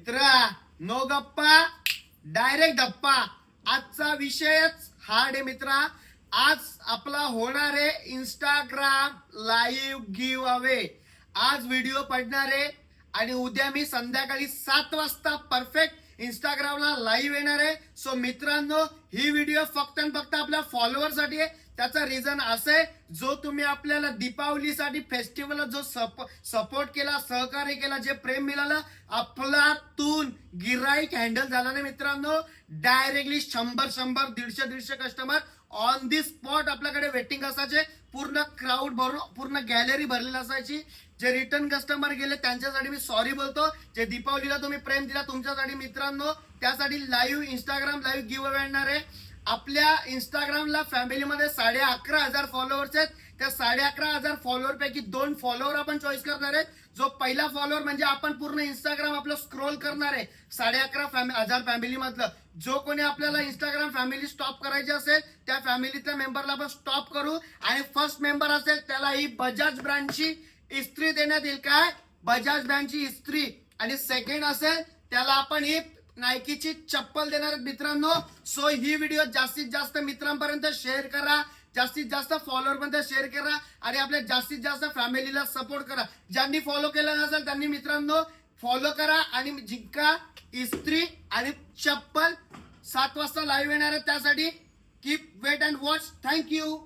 मित्रा नो गप्पा डायरेक्ट धप्पा. आजचा विषयच हार्ड आहे मित्रा. आज आपला होणार आहे इंस्टाग्राम लाईव्ह गिव्ह अवे. आज व्हिडिओ पडणार आहे आणि उद्या मी संध्याकाळी 7 वाजता परफेक्ट इंस्टाग्रामला लाईव्ह येणार आहे. सो मित्रांनो, ही व्हिडिओ फक्त आणि फक्त आपल्या फॉलोअर साठी आहे. त्याचा रिझन असे, जो तुम्ही आपल्याला दीपावलीसाठी फेस्टिवलला जो सपोर्ट केला, सहकार्य केला, जे प्रेम मिळालं, आपल्यातून गिराईक हँडल झाला नाही मित्रांनो. Directly 100 150 customer on the spot आपल्याकडे वेटिंग असायचे. पूर्ण क्राऊड भरून पूर्ण गॅलरी भरलेली असायची. जे रिटर्न कस्टमर गेले त्यांच्यासाठी मी सॉरी बोलतो. जे दीपावलीला तुम्ही प्रेम दिला तुमच्यासाठी मित्रांनो, त्यासाठी live Instagram live give away येणार आहे. आपल्या इंस्टाग्रामला फॅमिलीमध्ये 11,500 फॉलोअर्स आहेत. त्या 11,500 फॉलोअर पैकी 2 फॉलोअर आपण चॉईस करणार आहेत. जो पहिला फॉलोअर म्हणजे आपण पूर्ण इंस्टाग्राम आपलं स्क्रोल करणार आहे 11,500 फॅमिली मधलं. जो कोणी आपल्याला इंस्टाग्राम फॅमिली स्टॉप करायची असेल त्या फॅमिलीतल्या मेंबरला आपण स्टॉप करू. आणि फर्स्ट मेंबर असेल त्याला ही बजाज ब्रँडची इस्त्री देण्यात येईल. काय? बजाज ब्रँडची इस्त्री. आणि सेकंड असेल त्याला आपण ही नायकीची चप्पल देणार आहेत मित्रांनो. सो ही व्हिडिओ जास्तीत जास्त मित्रांपर्यंत शेअर करा, जास्तीत जास्त फॉलोअर पर्यंत शेअर करा आणि आपल्या जास्तीत जास्त फॅमिलीला सपोर्ट करा. ज्यांनी फॉलो केलं नसेल त्यांनी मित्रांनो फॉलो करा आणि जिंका इस्त्री आणि चप्पल. 7 वाजता लाईव्ह येणार आहे. त्यासाठी keep wait and watch. Thank you.